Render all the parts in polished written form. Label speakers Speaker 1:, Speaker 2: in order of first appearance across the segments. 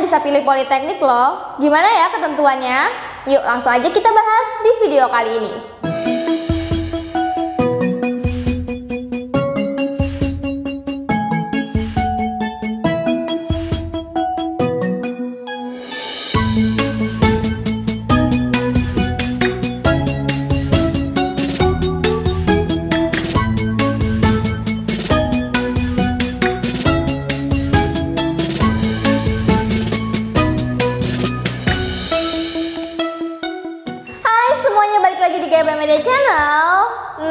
Speaker 1: bisa pilih politeknik loh. Gimana ya ketentuannya? Yuk langsung aja kita bahas di video kali ini. Lagi di GBM Media Channel.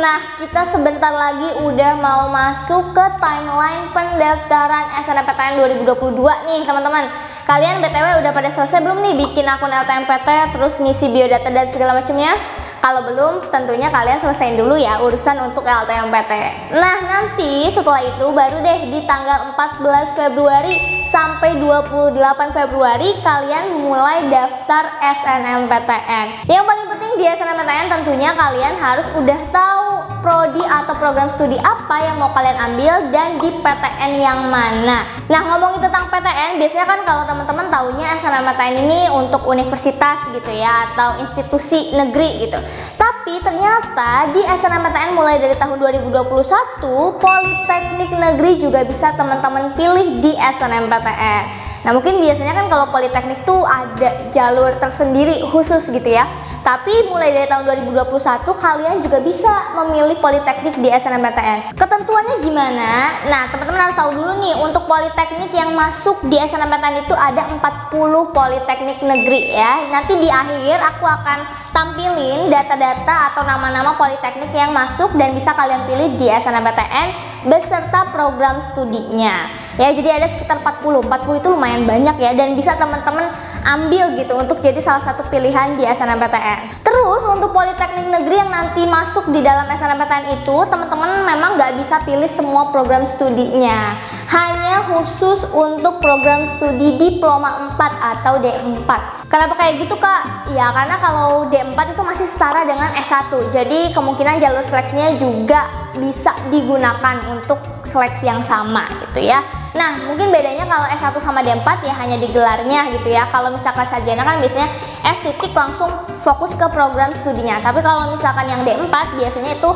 Speaker 1: Nah, kita sebentar lagi udah mau masuk ke timeline pendaftaran SNMPTN 2022 nih teman-teman. Kalian BTW udah pada selesai belum nih bikin akun LTMPT, terus ngisi biodata dan segala macamnya? Kalau belum, tentunya kalian selesaiin dulu ya urusan untuk LTMPT. Nah, nanti setelah itu baru deh di tanggal 14 Februari sampai 28 Februari kalian mulai daftar SNMPTN. Yang paling penting di SNMPTN tentunya kalian harus udah tahu prodi atau program studi apa yang mau kalian ambil dan di PTN yang mana. Nah, ngomongin tentang PTN, biasanya kan kalau teman-teman taunya SNMPTN ini untuk universitas gitu ya, atau institusi negeri gitu. Tapi ternyata di SNMPTN mulai dari tahun 2021, politeknik negeri juga bisa teman-teman pilih di SNMPTN. Nah, mungkin biasanya kan kalau politeknik tuh ada jalur tersendiri khusus gitu ya. Tapi mulai dari tahun 2021 kalian juga bisa memilih politeknik di SNMPTN. Ketentuannya gimana? Nah, teman-teman harus tahu dulu nih, untuk politeknik yang masuk di SNMPTN itu ada 40 politeknik negeri ya. Nanti di akhir aku akan tampilin data-data atau nama-nama politeknik yang masuk dan bisa kalian pilih di SNMPTN beserta program studinya. Ya, jadi ada sekitar 40 itu lumayan banyak ya, dan bisa teman-teman ambil gitu untuk jadi salah satu pilihan di SNMPTN. Terus untuk politeknik negeri yang nanti masuk di dalam SNMPTN itu, teman-teman memang nggak bisa pilih semua program studinya, hanya khusus untuk program studi diploma 4 atau D4. Kenapa kayak gitu kak? Ya karena kalau D4 itu masih setara dengan S1, jadi kemungkinan jalur seleksinya juga bisa digunakan untuk seleksi yang sama gitu ya. Nah, mungkin bedanya kalau S1 sama D4 ya hanya di gelarnya gitu ya. Kalau misalkan sarjana kan biasanya S titik langsung fokus ke program studinya. Tapi kalau misalkan yang D4 biasanya itu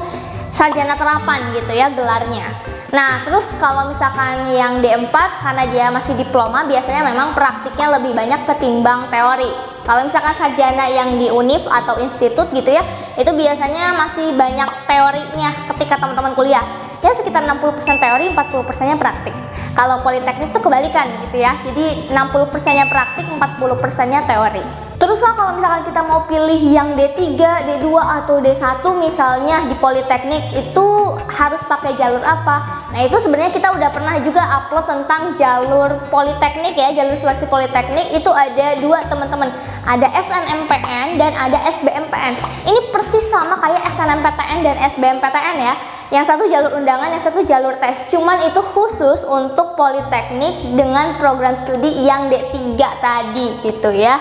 Speaker 1: sarjana terapan gitu ya gelarnya. Nah, terus kalau misalkan yang D4 karena dia masih diploma, biasanya memang praktiknya lebih banyak ketimbang teori. Kalau misalkan sarjana yang di univ atau institut gitu ya, itu biasanya masih banyak teorinya ketika teman-teman kuliah. Ya sekitar 60% teori, 40%-nya praktik. Kalau politeknik tuh kebalikan gitu ya. Jadi 60%-nya praktik, 40%-nya teori. Terus lah kalau misalkan kita mau pilih yang D3, D2 atau D1 misalnya di politeknik, itu harus pakai jalur apa? Nah, itu sebenarnya kita udah pernah juga upload tentang jalur politeknik ya, jalur seleksi politeknik itu ada dua teman-teman. Ada SNMPN dan ada SBMPN. Ini persis sama kayak SNMPTN dan SBMPTN ya. Yang satu jalur undangan, yang satu jalur tes. Cuman itu khusus untuk politeknik dengan program studi yang D3 tadi gitu ya.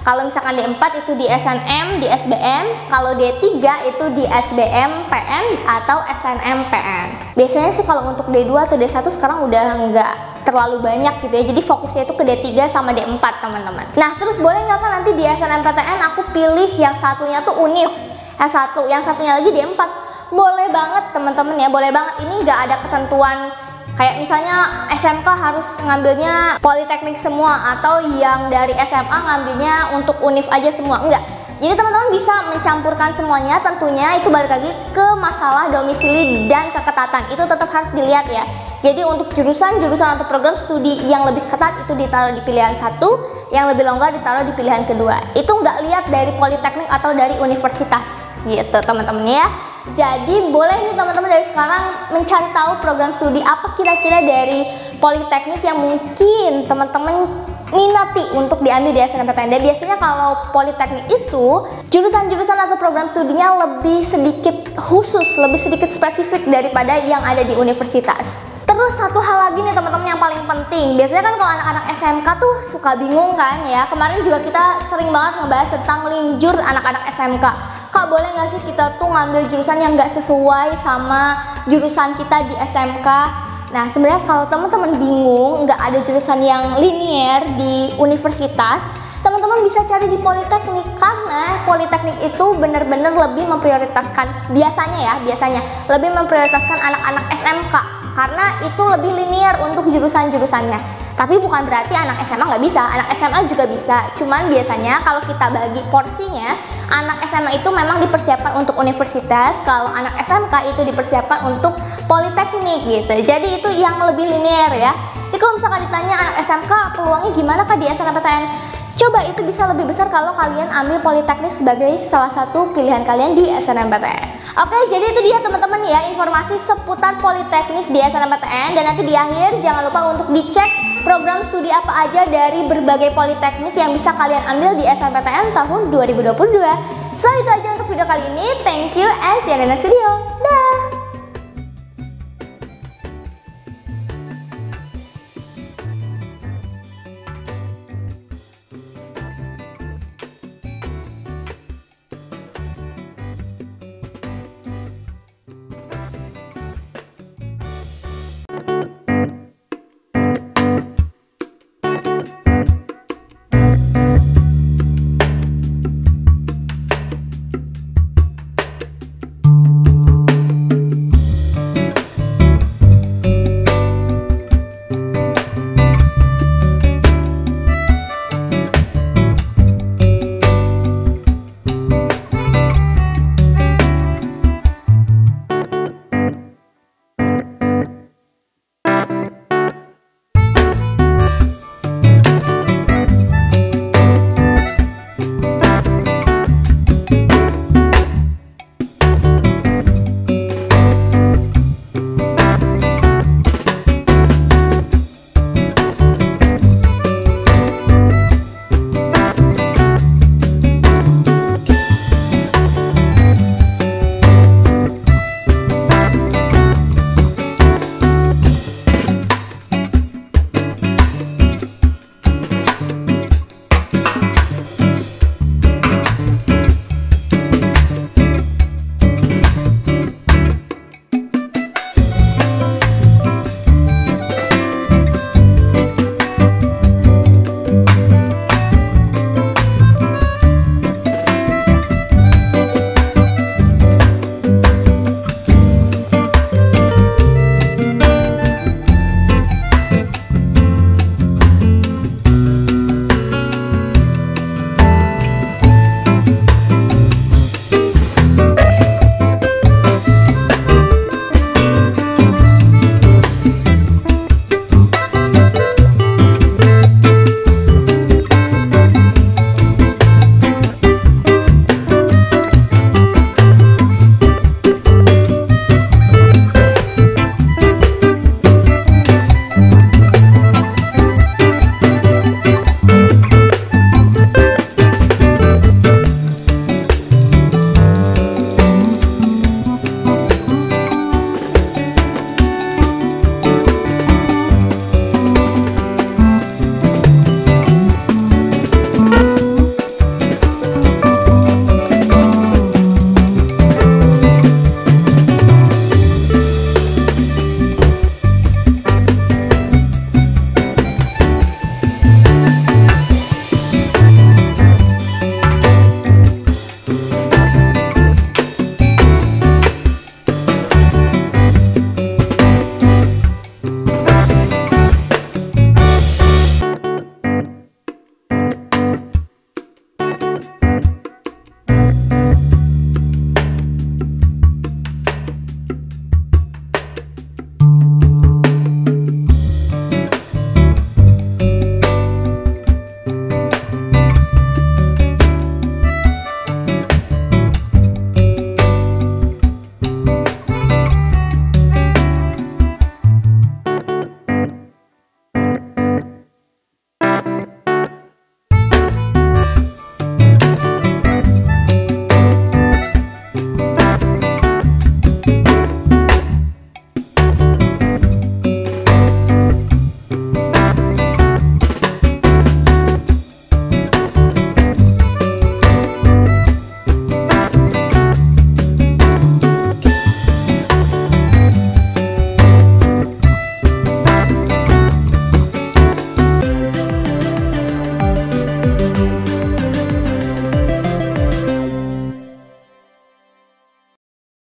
Speaker 1: Kalau misalkan D4 itu di SNM, di SBM. Kalau D3 itu di SBMPN atau SNMPN. Biasanya sih kalau untuk D2 atau D1 sekarang udah nggak terlalu banyak gitu ya. Jadi fokusnya itu ke D3 sama D4 teman-teman. Nah, terus boleh nggak kan nanti di SNMPTN aku pilih yang satunya tuh univ S1, yang satunya lagi D4? Boleh banget teman-teman ya, boleh banget. Ini nggak ada ketentuan kayak misalnya SMK harus ngambilnya politeknik semua atau yang dari SMA ngambilnya untuk univ aja semua, enggak. Jadi teman-teman bisa mencampurkan semuanya, tentunya itu balik lagi ke masalah domisili dan keketatan. Itu tetap harus dilihat ya. Jadi untuk jurusan-jurusan atau program studi yang lebih ketat itu ditaruh di pilihan satu, yang lebih longgar ditaruh di pilihan kedua. Itu nggak lihat dari politeknik atau dari universitas gitu teman-teman ya. Jadi boleh nih teman-teman dari sekarang mencari tahu program studi apa kira-kira dari politeknik yang mungkin teman-teman minati untuk diambil di SNMPTN. Dan biasanya kalau politeknik itu jurusan-jurusan atau program studinya lebih sedikit khusus, lebih sedikit spesifik daripada yang ada di universitas. Terus satu hal lagi nih teman-teman yang paling penting, biasanya kan kalau anak-anak SMK tuh suka bingung kan ya. Kemarin juga kita sering banget ngebahas tentang linjur anak-anak SMK. Kak, boleh nggak sih kita tuh ngambil jurusan yang nggak sesuai sama jurusan kita di SMK? Nah, sebenarnya kalau teman-teman bingung nggak ada jurusan yang linear di universitas, teman-teman bisa cari di politeknik, karena politeknik itu benar-benar lebih memprioritaskan, biasanya lebih memprioritaskan anak-anak SMK, karena itu lebih linear untuk jurusan-jurusannya. Tapi bukan berarti anak SMA nggak bisa, anak SMA juga bisa. Cuman biasanya kalau kita bagi porsinya, anak SMA itu memang dipersiapkan untuk universitas, kalau anak SMK itu dipersiapkan untuk politeknik gitu. Jadi itu yang lebih linear ya. Jadi kalau misalkan ditanya anak SMK peluangnya gimana Kak di SNMPTN? Coba itu bisa lebih besar kalau kalian ambil politeknik sebagai salah satu pilihan kalian di SNMPTN. Oke, jadi itu dia teman-teman ya informasi seputar politeknik di SNMPTN. Dan nanti di akhir jangan lupa untuk dicek program studi apa aja dari berbagai politeknik yang bisa kalian ambil di SNMPTN tahun 2022. So itu aja untuk video kali ini. Thank you and see you in the next video.